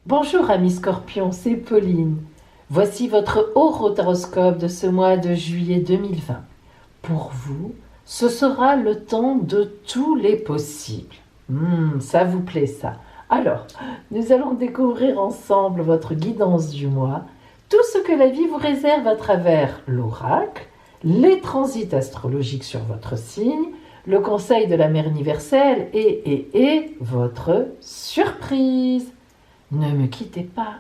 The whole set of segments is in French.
Bonjour amis Scorpions, c'est Pauline. Voici votre horoscope de ce mois de juillet 2020. Pour vous, ce sera le temps de tous les possibles. Ça vous plaît ça. Alors, nous allons découvrir ensemble votre guidance du mois, tout ce que la vie vous réserve à travers l'oracle, les transits astrologiques sur votre signe, le conseil de la mère universelle et votre surprise. Ne me quittez pas.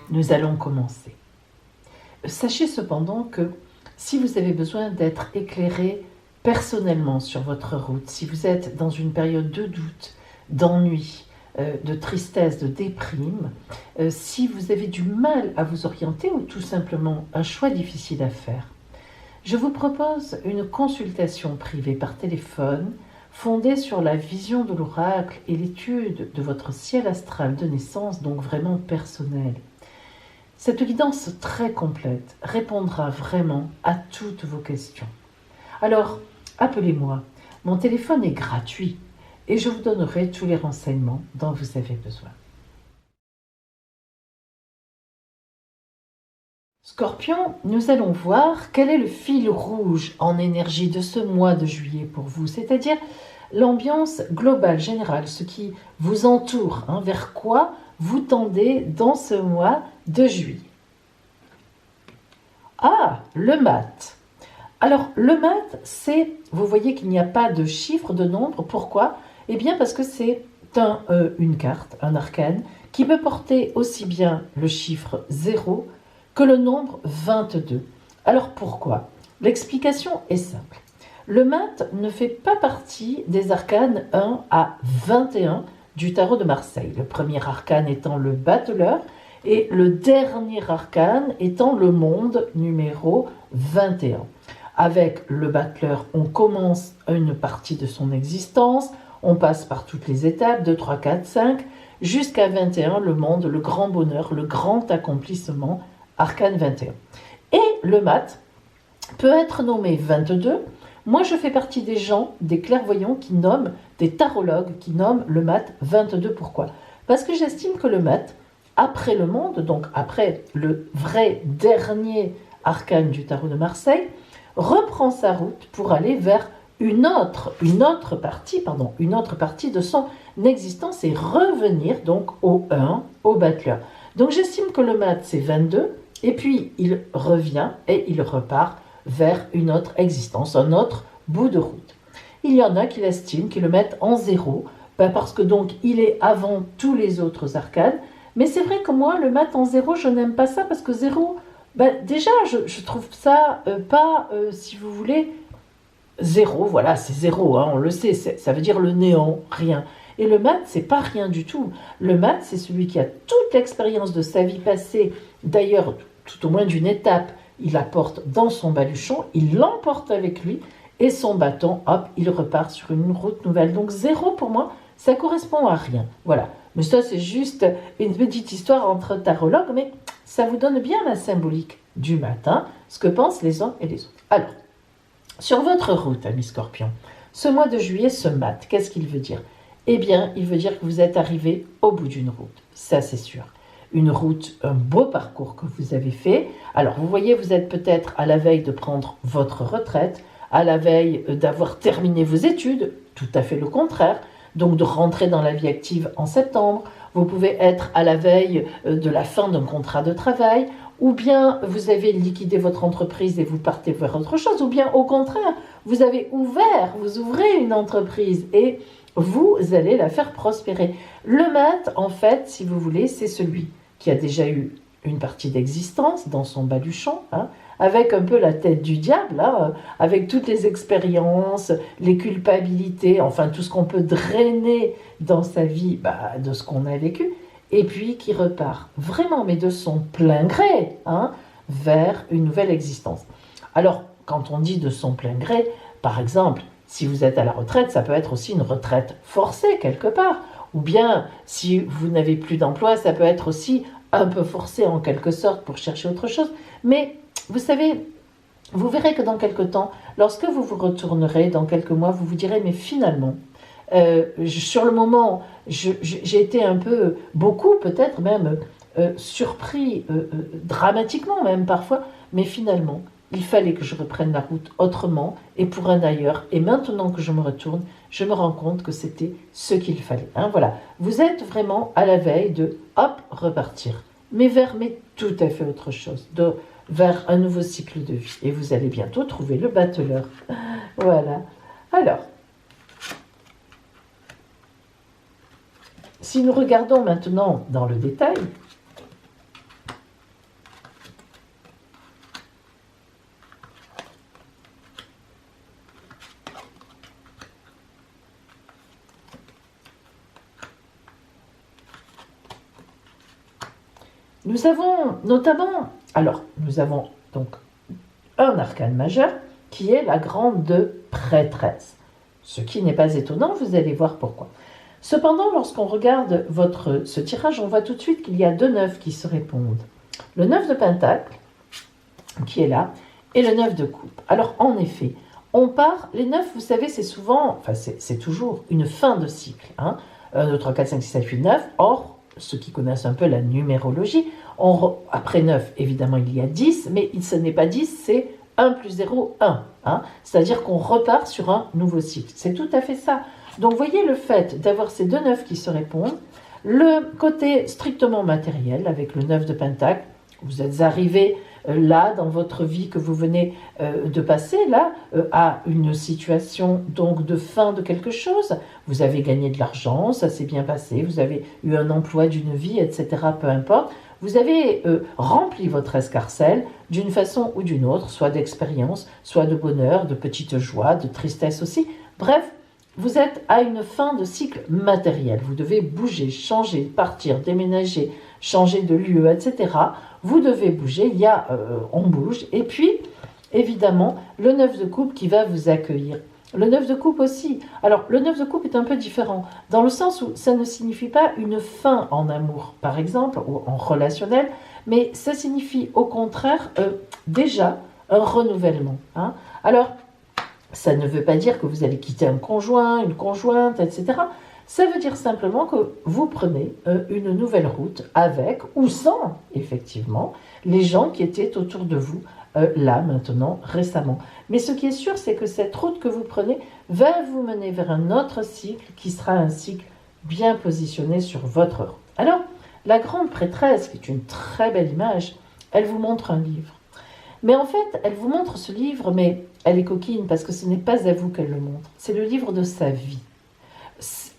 Nous allons commencer. Sachez cependant que si vous avez besoin d'être éclairé personnellement sur votre route, si vous êtes dans une période de doute, d'ennui, de tristesse, de déprime, si vous avez du mal à vous orienter ou tout simplement un choix difficile à faire, je vous propose une consultation privée par téléphone fondée sur la vision de l'oracle et l'étude de votre ciel astral de naissance, donc vraiment personnel. Cette guidance très complète répondra vraiment à toutes vos questions. Alors, appelez-moi. Mon téléphone est gratuit et je vous donnerai tous les renseignements dont vous avez besoin. Scorpion, nous allons voir quel est le fil rouge en énergie de ce mois de juillet pour vous, c'est-à-dire l'ambiance globale, générale, ce qui vous entoure, vers quoi vous tendez dans ce mois de juillet. Ah, le mat. Alors, le mat, c'est, vous voyez qu'il n'y a pas de chiffre, de nombre. Pourquoi ? Eh bien, parce que c'est une carte, un arcane, qui peut porter aussi bien le chiffre 0 que le nombre 22. Alors, pourquoi ? L'explication est simple. Le mat ne fait pas partie des arcanes 1 à 21 du tarot de Marseille. Le premier arcane étant le battleur et le dernier arcane étant le monde numéro 21. Avec le battleur, on commence une partie de son existence, on passe par toutes les étapes, 2, 3, 4, 5, jusqu'à 21, le monde, le grand bonheur, le grand accomplissement, arcane 21. Et le mat peut être nommé 22. Moi, je fais partie des gens, des clairvoyants qui nomment, des tarologues qui nomment le mat 22. Pourquoi ? Parce que j'estime que le mat, après le monde, donc après le vrai dernier arcane du tarot de Marseille, reprend sa route pour aller vers une autre partie de son existence et revenir donc au 1, au battleur. Donc j'estime que le mat c'est 22 et puis il revient et il repart vers une autre existence, un autre bout de route. Il y en a qui l'estiment, qui le mettent en 0, parce que donc il est avant tous les autres arcanes. Mais c'est vrai que moi, le mat en 0, je n'aime pas ça parce que 0, déjà, je trouve ça pas, si vous voulez, 0, voilà, c'est 0, on le sait, ça veut dire le néant, rien. Et le mat, c'est pas rien du tout. Le mat, c'est celui qui a toute l'expérience de sa vie passée, d'ailleurs, tout au moins d'une étape, il la porte dans son baluchon, il l'emporte avec lui, et son bâton, hop, il repart sur une route nouvelle. Donc 0, pour moi, ça correspond à rien. Voilà. Mais ça, c'est juste une petite histoire entre tarologues, mais ça vous donne bien la symbolique du matin, ce que pensent les uns et les autres. Alors, sur votre route, amis Scorpions, ce mois de juillet, ce mat, qu'est-ce qu'il veut dire ? Eh bien, il veut dire que vous êtes arrivé au bout d'une route. Ça, c'est sûr. Une route, un beau parcours que vous avez fait. Alors, vous voyez, vous êtes peut-être à la veille de prendre votre retraite, à la veille d'avoir terminé vos études, tout à fait le contraire, donc de rentrer dans la vie active en septembre. Vous pouvez être à la veille de la fin d'un contrat de travail, ou bien vous avez liquidé votre entreprise et vous partez vers autre chose, ou bien au contraire, vous ouvrez une entreprise et vous allez la faire prospérer. Le mat, en fait, si vous voulez, c'est celui qui a déjà eu une partie d'existence dans son baluchon, avec un peu la tête du diable, avec toutes les expériences, les culpabilités, enfin tout ce qu'on peut drainer dans sa vie de ce qu'on a vécu, et puis qui repart vraiment, mais de son plein gré, vers une nouvelle existence. Alors, quand on dit de son plein gré, par exemple, si vous êtes à la retraite, ça peut être aussi une retraite forcée quelque part. Ou bien, si vous n'avez plus d'emploi, ça peut être aussi un peu forcé en quelque sorte pour chercher autre chose. Mais vous savez, vous verrez que dans quelque temps, lorsque vous vous retournerez, dans quelques mois, vous vous direz, mais finalement, sur le moment, j'ai été un peu, beaucoup peut-être même, surpris, dramatiquement même parfois, mais finalement, il fallait que je reprenne la route autrement et pour un ailleurs. Et maintenant que je me retourne, je me rends compte que c'était ce qu'il fallait. Hein, voilà, vous êtes vraiment à la veille de, hop, repartir. Mais vers tout à fait autre chose, vers un nouveau cycle de vie. Et vous allez bientôt trouver le battleur. Voilà. Alors, si nous regardons maintenant dans le détail, nous avons notamment, alors nous avons donc un arcane majeur qui est la grande prêtresse. Ce qui n'est pas étonnant, vous allez voir pourquoi. Cependant, lorsqu'on regarde ce tirage, on voit tout de suite qu'il y a 2 9 qui se répondent. Le 9 de pentacle, qui est là, et le 9 de coupe. Alors, en effet, on part, les 9, vous savez, c'est souvent, enfin, c'est toujours une fin de cycle. 1, 2, 3, 4, 5, 6, 7, 8, 9. Or, ceux qui connaissent un peu la numérologie, après 9, évidemment, il y a 10, mais ce n'est pas 10, c'est 1 plus 0, 1. Hein, c'est-à-dire qu'on repart sur un nouveau cycle. C'est tout à fait ça. Donc, voyez le fait d'avoir ces 2 9 qui se répondent, le côté strictement matériel, avec le 9 de pentacle, vous êtes arrivé là, dans votre vie que vous venez de passer, là, à une situation donc de fin de quelque chose. Vous avez gagné de l'argent, ça s'est bien passé, vous avez eu un emploi d'une vie, etc., peu importe. Vous avez rempli votre escarcelle d'une façon ou d'une autre, soit d'expérience, soit de bonheur, de petites joies, de tristesse aussi. Bref, vous êtes à une fin de cycle matériel. Vous devez bouger, changer, partir, déménager, changer de lieu, etc. Vous devez bouger, on bouge. Et puis, évidemment, le 9 de coupe qui va vous accueillir. Le 9 de coupe aussi. Alors, le 9 de coupe est un peu différent, dans le sens où ça ne signifie pas une fin en amour, par exemple, ou en relationnel, mais ça signifie au contraire déjà un renouvellement. Hein. Alors, ça ne veut pas dire que vous allez quitter un conjoint, une conjointe, etc. Ça veut dire simplement que vous prenez une nouvelle route avec ou sans, effectivement, les gens qui étaient autour de vous là, maintenant, récemment. Mais ce qui est sûr, c'est que cette route que vous prenez va vous mener vers un autre cycle qui sera un cycle bien positionné sur votre route. Alors, la grande prêtresse, qui est une très belle image, elle vous montre un livre. Mais en fait, elle vous montre ce livre, mais elle est coquine parce que ce n'est pas à vous qu'elle le montre. C'est le livre de sa vie.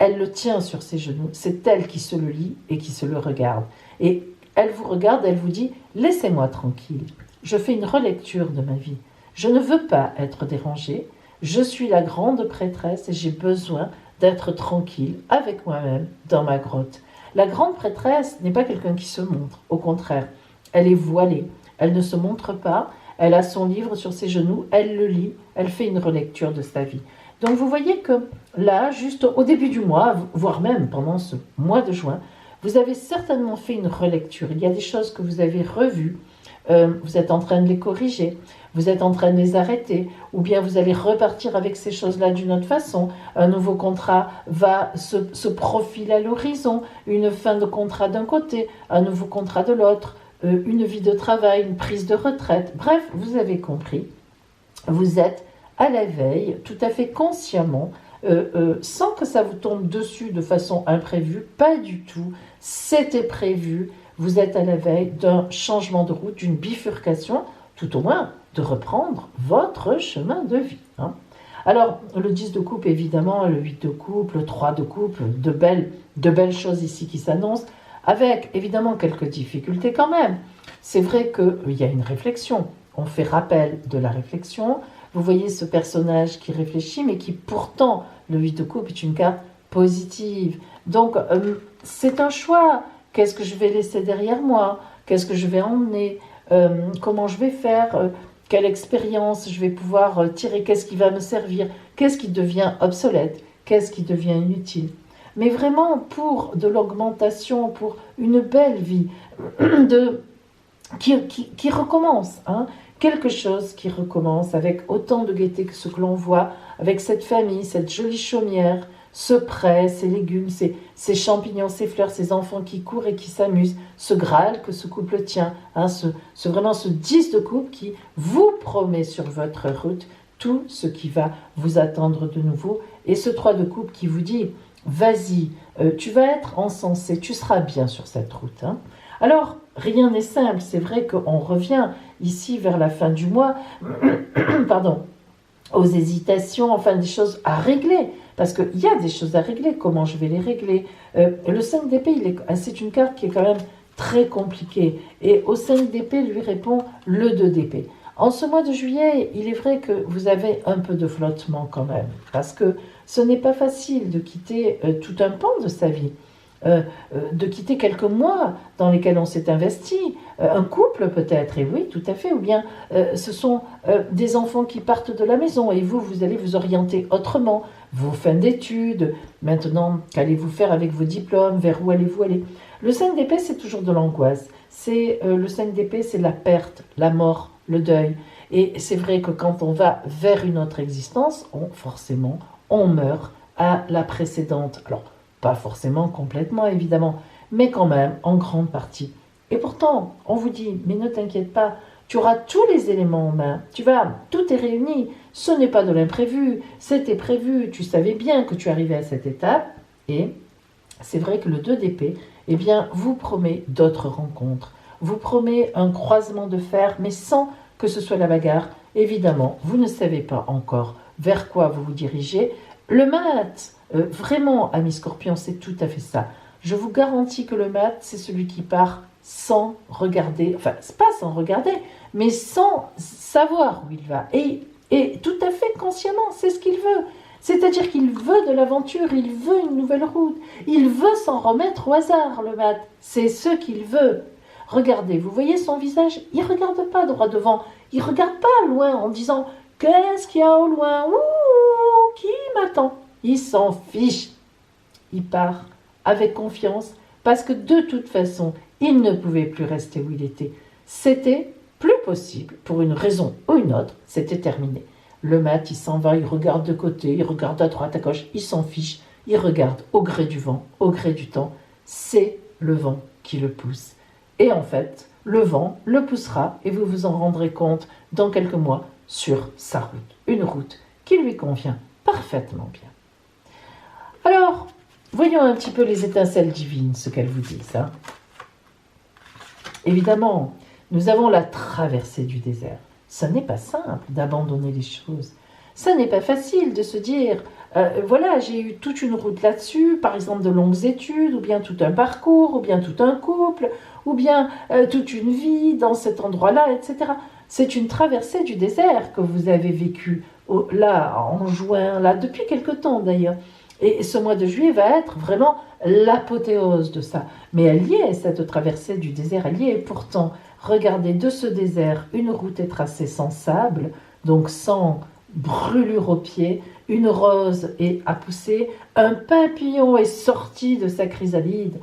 Elle le tient sur ses genoux. C'est elle qui se le lit et qui se le regarde. Et elle vous regarde, elle vous dit « Laissez-moi tranquille. Je fais une relecture de ma vie. Je ne veux pas être dérangée. Je suis la grande prêtresse et j'ai besoin d'être tranquille avec moi-même dans ma grotte. » La grande prêtresse n'est pas quelqu'un qui se montre. Au contraire, elle est voilée. Elle ne se montre pas, elle a son livre sur ses genoux, elle le lit, elle fait une relecture de sa vie. Donc vous voyez que là, juste au début du mois, voire même pendant ce mois de juin, vous avez certainement fait une relecture. Il y a des choses que vous avez revues, vous êtes en train de les corriger, vous êtes en train de les arrêter, ou bien vous allez repartir avec ces choses-là d'une autre façon. Un nouveau contrat va se profiler à l'horizon, une fin de contrat d'un côté, un nouveau contrat de l'autre, une vie de travail, une prise de retraite. Bref, vous avez compris, vous êtes à la veille, tout à fait consciemment, sans que ça vous tombe dessus de façon imprévue, pas du tout, c'était prévu, vous êtes à la veille d'un changement de route, d'une bifurcation, tout au moins de reprendre votre chemin de vie. Hein. Alors, le 10 de coupe, évidemment, le 8 de coupe, le 3 de coupe, de belles choses ici qui s'annoncent, avec évidemment quelques difficultés quand même. C'est vrai qu'il y a une réflexion, on fait rappel de la réflexion. Vous voyez ce personnage qui réfléchit, mais qui pourtant, le 8 de coupe est une carte positive. Donc, c'est un choix. Qu'est-ce que je vais laisser derrière moi? Qu'est-ce que je vais emmener? Comment je vais faire? quelle expérience je vais pouvoir tirer, qu'est-ce qui va me servir, qu'est-ce qui devient obsolète, qu'est-ce qui devient inutile. Mais vraiment pour de l'augmentation, pour une belle vie, qui recommence, hein, quelque chose qui recommence avec autant de gaieté que ce que l'on voit, avec cette famille, cette jolie chaumière, ce pré, ces légumes, ces champignons, ces fleurs, ces enfants qui courent et qui s'amusent, ce Graal que ce couple tient, hein, vraiment ce 10 de coupe qui vous promet sur votre route tout ce qui va vous attendre de nouveau, et ce 3 de coupe qui vous dit vas-y, tu vas être encensé, tu seras bien sur cette route. Hein. Alors, rien n'est simple, c'est vrai qu'on revient ici vers la fin du mois, pardon, aux hésitations, enfin des choses à régler, parce qu'il y a des choses à régler, comment je vais les régler. Le 5 d'épée, c'est une carte qui est quand même très compliquée, et au 5 d'épée lui répond le 2 d'épée. En ce mois de juillet, il est vrai que vous avez un peu de flottement quand même, parce que ce n'est pas facile de quitter tout un pan de sa vie, de quitter quelques mois dans lesquels on s'est investi, un couple peut-être, et oui, tout à fait, ou bien ce sont des enfants qui partent de la maison, et vous allez vous orienter autrement, vos fins d'études, maintenant, qu'allez-vous faire avec vos diplômes, vers où allez-vous aller? Le 5 d'épée, c'est toujours de l'angoisse, le 5 d'épée, c'est la perte, la mort, le deuil. Et c'est vrai que quand on va vers une autre existence, forcément, on meurt à la précédente. Alors, pas forcément complètement, évidemment, mais quand même, en grande partie. Et pourtant, on vous dit, mais ne t'inquiète pas, tu auras tous les éléments en main. Tout est réuni. Ce n'est pas de l'imprévu, c'était prévu. Tu savais bien que tu arrivais à cette étape. Et c'est vrai que le 2 d'épée, eh bien, vous promet d'autres rencontres. Vous promet un croisement de fer, mais sans que ce soit la bagarre. Évidemment, vous ne savez pas encore vers quoi vous vous dirigez. Le mat, vraiment, ami Scorpion, c'est tout à fait ça. Je vous garantis que le mat, c'est celui qui part sans regarder, enfin, c'est pas sans regarder, mais sans savoir où il va. Et tout à fait consciemment, c'est ce qu'il veut. C'est-à-dire qu'il veut de l'aventure, il veut une nouvelle route, il veut s'en remettre au hasard, le mat. C'est ce qu'il veut. Regardez, vous voyez son visage, il ne regarde pas droit devant, il ne regarde pas loin en disant « Qu'est-ce qu'il y a au loin? Ouh, qui m'attend ?» Il s'en fiche. Il part avec confiance parce que de toute façon, il ne pouvait plus rester où il était. C'était plus possible, pour une raison ou une autre, c'était terminé. Le mat, il s'en va, il regarde de côté, il regarde à droite, à gauche, il s'en fiche, il regarde au gré du vent, au gré du temps. C'est le vent qui le pousse. Et en fait, le vent le poussera et vous vous en rendrez compte dans quelques mois sur sa route. Une route qui lui convient parfaitement bien. Alors, voyons un petit peu les étincelles divines, ce qu'elles vous disent. Hein. Évidemment, nous avons la traversée du désert. Ce n'est pas simple d'abandonner les choses. Ce n'est pas facile de se dire, voilà, j'ai eu toute une route là-dessus, par exemple de longues études, ou bien tout un parcours, ou bien tout un couple, ou bien toute une vie dans cet endroit-là, etc. C'est une traversée du désert que vous avez vécue là, en juin, là, depuis quelque temps d'ailleurs. Et ce mois de juillet va être vraiment l'apothéose de ça. Mais elle y est, cette traversée du désert, elle y est. Pourtant, regardez, de ce désert, une route est tracée sans sable, donc sans brûlure aux pieds, une rose est à pousser, un papillon est sorti de sa chrysalide.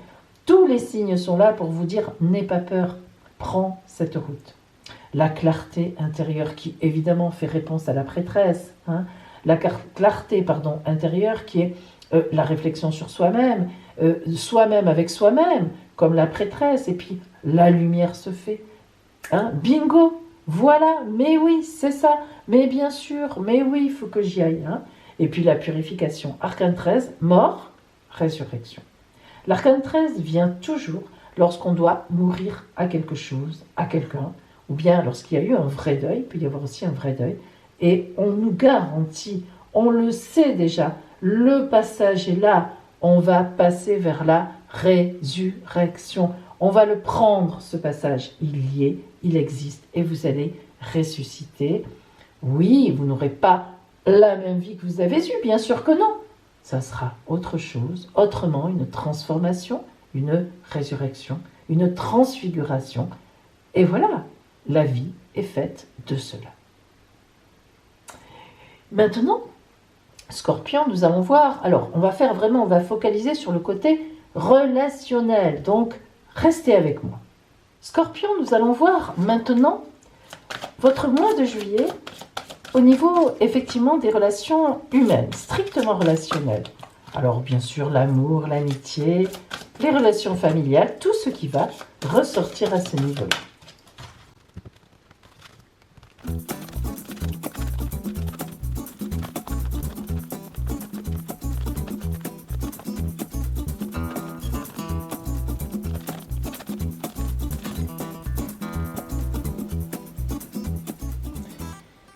Tous les signes sont là pour vous dire, n'aie pas peur, prends cette route. La clarté intérieure qui évidemment fait réponse à la prêtresse, hein, la clarté intérieure qui est la réflexion sur soi-même, soi-même avec soi-même, comme la prêtresse, et puis la lumière se fait. Hein, bingo, voilà, mais oui, c'est ça, mais bien sûr, mais oui, il faut que j'y aille. Hein. Et puis la purification, arcane 13, mort, résurrection. L'arcane 13 vient toujours lorsqu'on doit mourir à quelque chose, à quelqu'un, ou bien lorsqu'il y a eu un vrai deuil, il peut y avoir aussi un vrai deuil, et on nous garantit, on le sait déjà, le passage est là, on va passer vers la résurrection. On va le prendre, ce passage, il y est, il existe, et vous allez ressusciter. Oui, vous n'aurez pas la même vie que vous avez eue, bien sûr que non. Ça sera autre chose, autrement, une transformation, une résurrection, une transfiguration. Et voilà, la vie est faite de cela. Maintenant, Scorpion, nous allons voir, alors on va focaliser sur le côté relationnel, donc restez avec moi. Scorpion, nous allons voir maintenant votre mois de juillet au niveau effectivement des relations humaines, strictement relationnelles. Alors bien sûr l'amour, l'amitié, les relations familiales, tout ce qui va ressortir à ce niveau-là.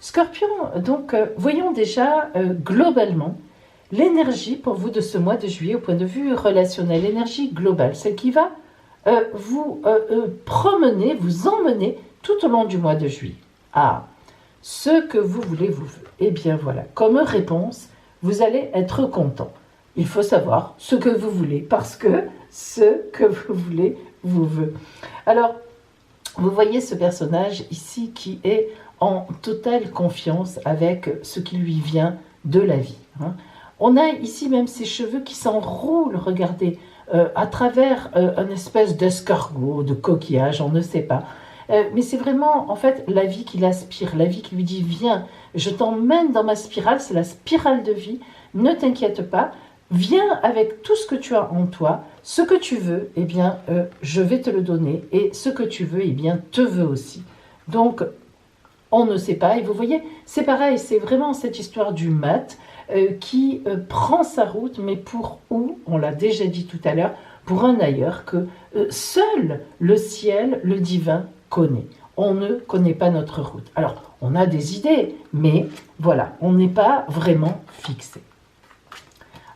Scorpion, donc voyons déjà globalement l'énergie pour vous de ce mois de juillet au point de vue relationnel, l'énergie globale, celle qui va vous promener, vous emmener tout au long du mois de juillet. Ah, ce que vous voulez vous veut. Eh bien voilà, comme réponse, vous allez être content. Il faut savoir ce que vous voulez, parce que ce que vous voulez vous veut. Alors, vous voyez ce personnage ici qui est en totale confiance avec ce qui lui vient de la vie. On a ici même ses cheveux qui s'enroulent, regardez, à travers une espèce d'escargot, de coquillage, on ne sait pas. Mais c'est vraiment, en fait, la vie qui l'aspire, la vie qui lui dit « Viens, je t'emmène dans ma spirale, c'est la spirale de vie, ne t'inquiète pas, viens avec tout ce que tu as en toi, ce que tu veux, eh bien, je vais te le donner, et ce que tu veux, eh bien, te veut aussi. » Donc, on ne sait pas, et vous voyez, c'est pareil, c'est vraiment cette histoire du mat qui prend sa route, mais pour où, on l'a déjà dit tout à l'heure, pour un ailleurs que seul le ciel, le divin, connaît. On ne connaît pas notre route. Alors, on a des idées, mais voilà, on n'est pas vraiment fixé.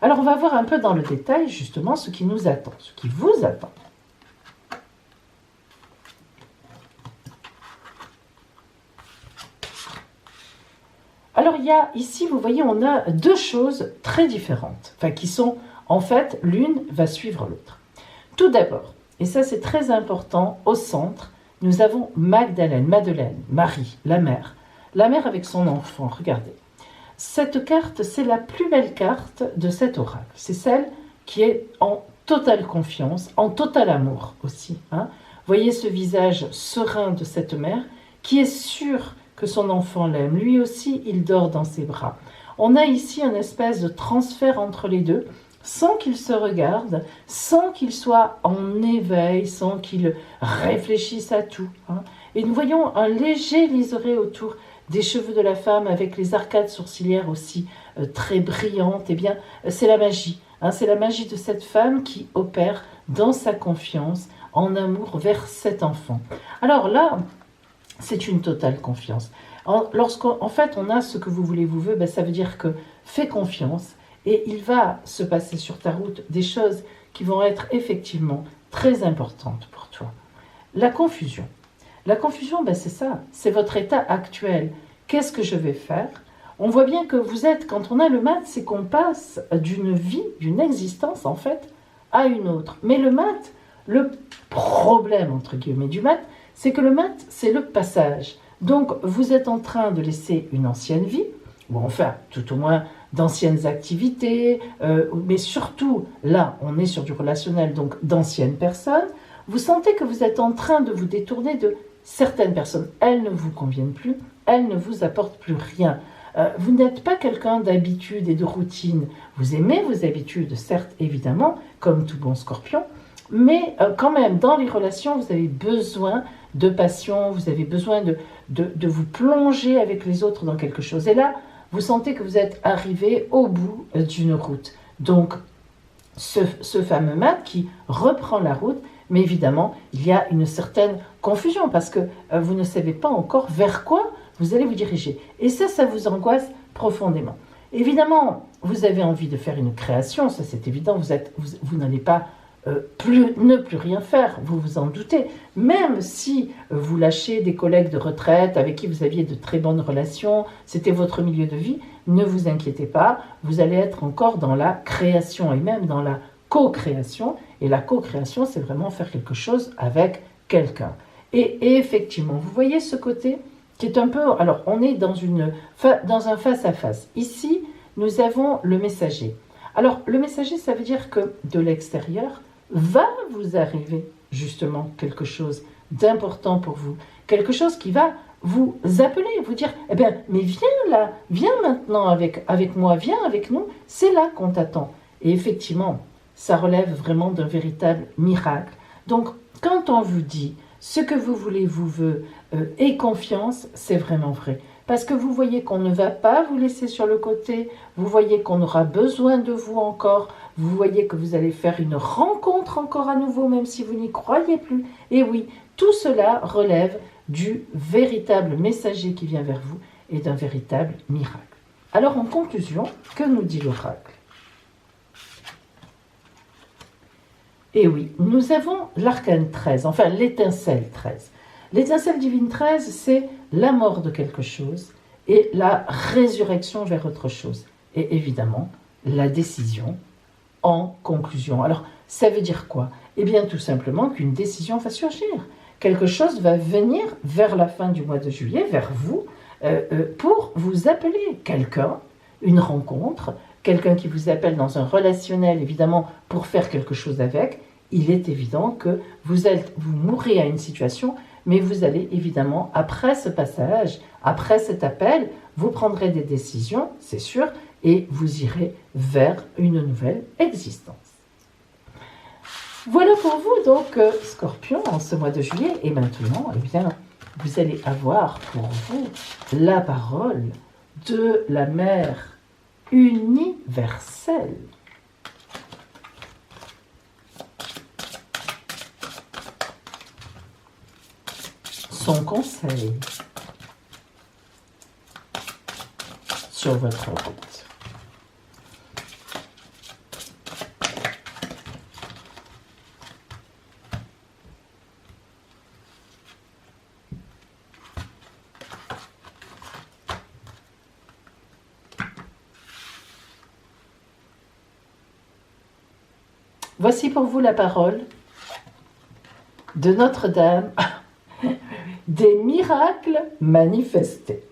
Alors, on va voir un peu dans le détail, justement, ce qui nous attend, ce qui vous attend. Alors, il y a ici, vous voyez, on a deux choses très différentes, enfin, qui sont, en fait, l'une va suivre l'autre. Tout d'abord, et ça c'est très important, au centre, nous avons Madeleine, Marie, la mère avec son enfant, regardez. Cette carte, c'est la plus belle carte de cet oracle. C'est celle qui est en totale confiance, en total amour aussi. Voyez ce visage serein de cette mère qui est sûre que son enfant l'aime. Lui aussi, il dort dans ses bras. On a ici une espèce de transfert entre les deux, sans qu'ils se regardent, sans qu'ils soient en éveil, sans qu'ils réfléchissent à tout. Et nous voyons un léger liseré autour des cheveux de la femme avec les arcades sourcilières aussi très brillantes. Eh bien, c'est la magie. C'est la magie de cette femme qui opère dans sa confiance, en amour vers cet enfant. Alors là, c'est une totale confiance. Lorsqu'en fait on a ce que vous voulez, vous veut, ça veut dire que fais confiance et il va se passer sur ta route des choses qui vont être effectivement très importantes pour toi. La confusion. La confusion, c'est ça, c'est votre état actuel. Qu'est-ce que je vais faire? On voit bien que vous êtes, quand on a le mat, c'est qu'on passe d'une vie, d'une existence en fait, à une autre. Mais le mat, le problème entre guillemets du mat, c'est que le mat, c'est le passage. Donc, vous êtes en train de laisser une ancienne vie, ou enfin, tout au moins d'anciennes activités, mais surtout, là, on est sur du relationnel, donc d'anciennes personnes. Vous sentez que vous êtes en train de vous détourner de certaines personnes. Elles ne vous conviennent plus, elles ne vous apportent plus rien. Vous n'êtes pas quelqu'un d'habitude et de routine. Vous aimez vos habitudes, certes, évidemment, comme tout bon scorpion, mais quand même, dans les relations, vous avez besoin de passion, vous avez besoin de vous plonger avec les autres dans quelque chose. Et là, vous sentez que vous êtes arrivé au bout d'une route. Donc, ce fameux mat qui reprend la route, mais évidemment, il y a une certaine confusion parce que vous ne savez pas encore vers quoi vous allez vous diriger. Et ça vous angoisse profondément. Évidemment, vous avez envie de faire une création, ça c'est évident, vous n'allez pas ne plus rien faire, vous vous en doutez. Même si vous lâchez des collègues de retraite avec qui vous aviez de très bonnes relations, c'était votre milieu de vie, ne vous inquiétez pas, vous allez être encore dans la création et même dans la co-création. Et la co-création, c'est vraiment faire quelque chose avec quelqu'un. Et effectivement, vous voyez ce côté qui est un peu... Alors, on est dans un face-à-face. Ici, nous avons le messager. Alors, le messager, ça veut dire que de l'extérieur, va vous arriver justement quelque chose d'important pour vous. Quelque chose qui va vous appeler, vous dire, eh bien, mais viens là, viens maintenant avec moi, viens avec nous, c'est là qu'on t'attend. Et effectivement, ça relève vraiment d'un véritable miracle. Donc, quand on vous dit ce que vous voulez vous veut et confiance, c'est vraiment vrai. Parce que vous voyez qu'on ne va pas vous laisser sur le côté, vous voyez qu'on aura besoin de vous encore, vous voyez que vous allez faire une rencontre encore à nouveau, même si vous n'y croyez plus. Et oui, tout cela relève du véritable messager qui vient vers vous et d'un véritable miracle. Alors en conclusion, que nous dit l'oracle ? Et oui, nous avons l'arcane 13, enfin l'étincelle 13. L'étincelle divine 13, c'est la mort de quelque chose et la résurrection vers autre chose. Et évidemment, la décision en conclusion. Alors, ça veut dire quoi ? Eh bien, tout simplement qu'une décision va surgir. Quelque chose va venir vers la fin du mois de juillet, vers vous, pour vous appeler. Quelqu'un, une rencontre, quelqu'un qui vous appelle dans un relationnel, évidemment, pour faire quelque chose avec. Il est évident que vous mourrez à une situation, mais vous allez évidemment, après ce passage, après cet appel, vous prendrez des décisions, c'est sûr, et vous irez vers une nouvelle existence. Voilà pour vous donc, Scorpion, en ce mois de juillet. Et maintenant, eh bien, vous allez avoir pour vous la parole de la Mère universelle. Son conseil sur votre route. Voici pour vous la parole de Notre-Dame des miracles manifestés.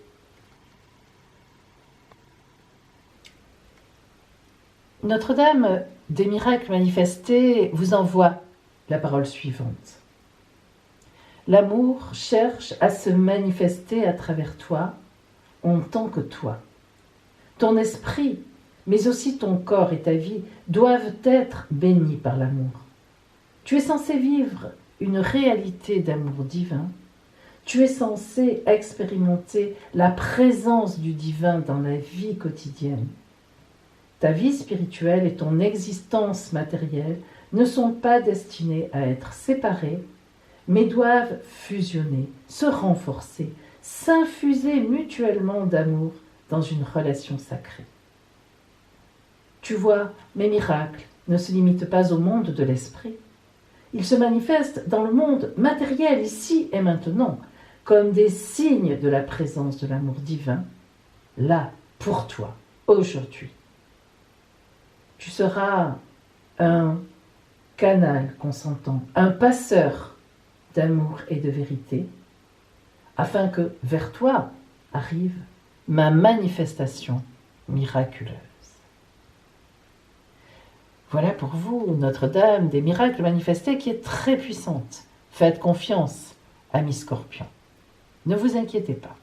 Notre-Dame des miracles manifestés vous envoie la parole suivante. L'amour cherche à se manifester à travers toi en tant que toi. Ton esprit, mais aussi ton corps et ta vie doivent être bénis par l'amour. Tu es censé vivre une réalité d'amour divin. Tu es censé expérimenter la présence du divin dans la vie quotidienne. Ta vie spirituelle et ton existence matérielle ne sont pas destinées à être séparées, mais doivent fusionner, se renforcer, s'infuser mutuellement d'amour dans une relation sacrée. Tu vois, mes miracles ne se limitent pas au monde de l'esprit. Ils se manifestent dans le monde matériel, ici et maintenant, comme des signes de la présence de l'amour divin, là, pour toi, aujourd'hui. Tu seras un canal consentant, un passeur d'amour et de vérité, afin que vers toi arrive ma manifestation miraculeuse. Voilà pour vous, Notre-Dame des miracles manifestés, qui est très puissante. Faites confiance, amis Scorpions. Ne vous inquiétez pas.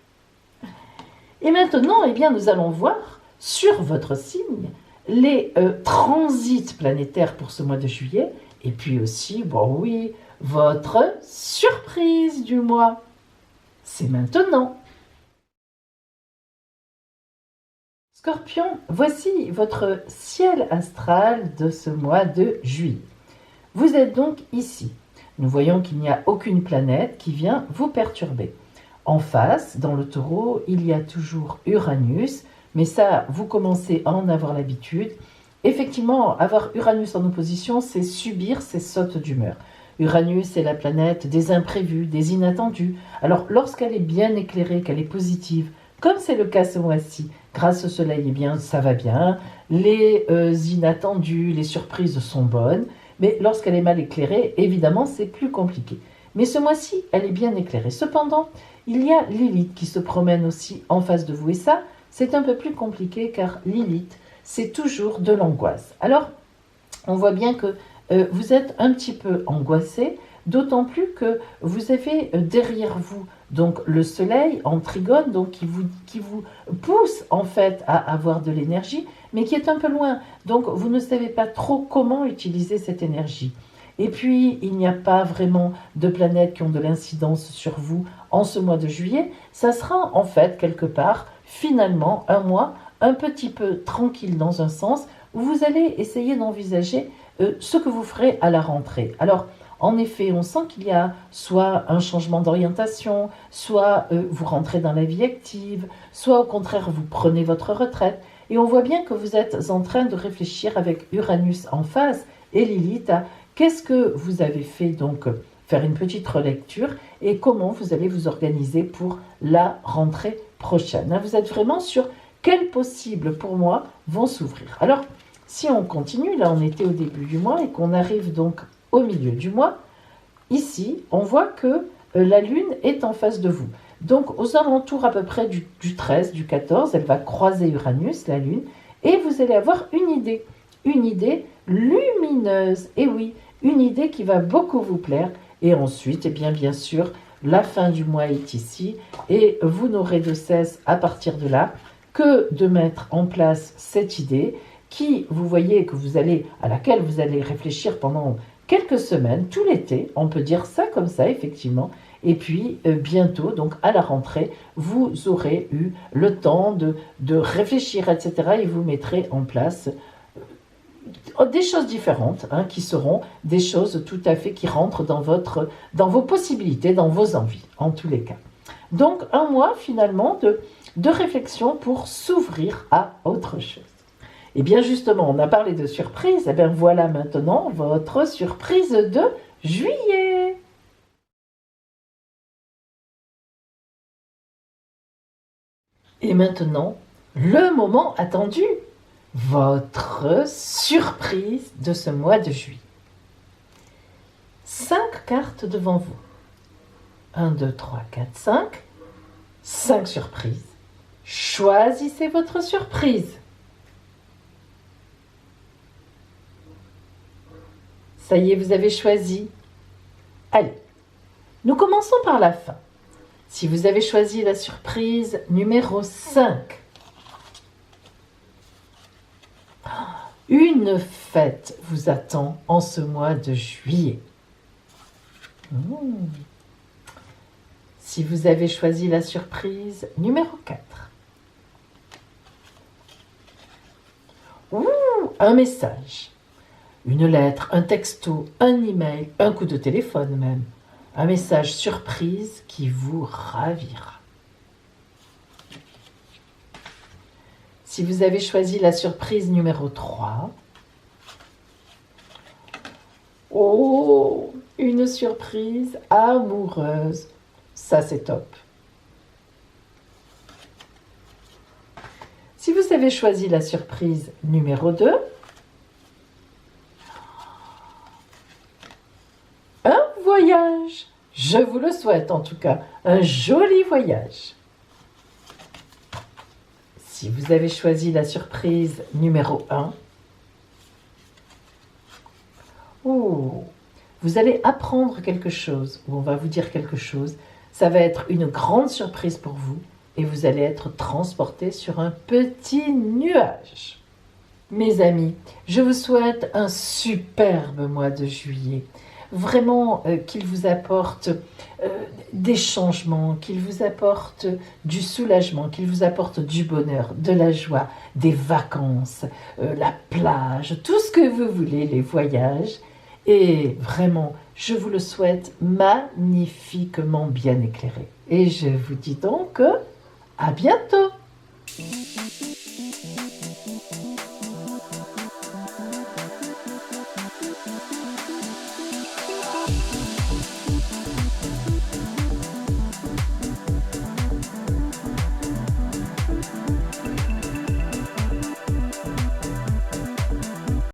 Et maintenant, eh bien, nous allons voir sur votre signe les transits planétaires pour ce mois de juillet, et puis aussi, bon oui, votre surprise du mois. C'est maintenant. Scorpion, voici votre ciel astral de ce mois de juillet. Vous êtes donc ici. Nous voyons qu'il n'y a aucune planète qui vient vous perturber. En face, dans le Taureau, il y a toujours Uranus, mais ça, vous commencez à en avoir l'habitude. Effectivement, avoir Uranus en opposition, c'est subir ces sautes d'humeur. Uranus est la planète des imprévus, des inattendus. Alors, lorsqu'elle est bien éclairée, qu'elle est positive, comme c'est le cas ce mois-ci, grâce au soleil, eh bien, ça va bien. Les inattendus, les surprises sont bonnes. Mais lorsqu'elle est mal éclairée, évidemment, c'est plus compliqué. Mais ce mois-ci, elle est bien éclairée. Cependant, il y a Lilith qui se promène aussi en face de vous. Et ça, c'est un peu plus compliqué car Lilith, c'est toujours de l'angoisse. Alors, on voit bien que vous êtes un petit peu angoissé, d'autant plus que vous avez derrière vous donc le soleil en trigone, donc qui vous pousse en fait à avoir de l'énergie, mais qui est un peu loin. Donc vous ne savez pas trop comment utiliser cette énergie. Et puis, il n'y a pas vraiment de planètes qui ont de l'incidence sur vous en ce mois de juillet. Ça sera en fait quelque part, finalement, un mois un petit peu tranquille dans un sens, où vous allez essayer d'envisager ce que vous ferez à la rentrée. Alors, en effet, on sent qu'il y a soit un changement d'orientation, soit vous rentrez dans la vie active, soit au contraire vous prenez votre retraite. Et on voit bien que vous êtes en train de réfléchir avec Uranus en face et Lilith à qu'est-ce que vous avez fait, donc faire une petite relecture et comment vous allez vous organiser pour la rentrée prochaine. Vous êtes vraiment sur quels possibles pour moi vont s'ouvrir. Alors, si on continue, là on était au début du mois et qu'on arrive donc au milieu du mois, ici, on voit que la Lune est en face de vous. Donc, aux alentours à peu près du 13, du 14, elle va croiser Uranus, la Lune, et vous allez avoir une idée lumineuse, et oui, une idée qui va beaucoup vous plaire. Et ensuite, eh bien sûr, la fin du mois est ici, et vous n'aurez de cesse à partir de là que de mettre en place cette idée qui, vous voyez, à laquelle vous allez réfléchir pendant quelques semaines, tout l'été, on peut dire ça comme ça, effectivement. Et puis, bientôt, donc à la rentrée, vous aurez eu le temps de réfléchir, etc. Et vous mettrez en place des choses différentes, qui seront des choses tout à fait qui rentrent dans vos possibilités, dans vos envies, en tous les cas. Donc, un mois, finalement, de réflexion pour s'ouvrir à autre chose. Et bien justement, on a parlé de surprise, et bien voilà maintenant votre surprise de juillet. Et maintenant, le moment attendu, votre surprise de ce mois de juillet. 5 cartes devant vous. 1, 2, 3, 4, 5. 5 surprises. Choisissez votre surprise. Ça y est, vous avez choisi. Allez, nous commençons par la fin. Si vous avez choisi la surprise numéro 5, une fête vous attend en ce mois de juillet. Si vous avez choisi la surprise numéro 4, un message, une lettre, un texto, un email, un coup de téléphone même. Un message surprise qui vous ravira. Si vous avez choisi la surprise numéro 3, une surprise amoureuse. Ça, c'est top. Si vous avez choisi la surprise numéro 2, un voyage. Je vous le souhaite en tout cas, un joli voyage. Si vous avez choisi la surprise numéro 1, vous allez apprendre quelque chose, ou on va vous dire quelque chose. Ça va être une grande surprise pour vous et vous allez être transporté sur un petit nuage. Mes amis, je vous souhaite un superbe mois de juillet. Vraiment qu'il vous apporte des changements, qu'il vous apporte du soulagement, qu'il vous apporte du bonheur, de la joie, des vacances, la plage, tout ce que vous voulez, les voyages. Et vraiment, je vous le souhaite magnifiquement bien éclairé. Et je vous dis donc à bientôt!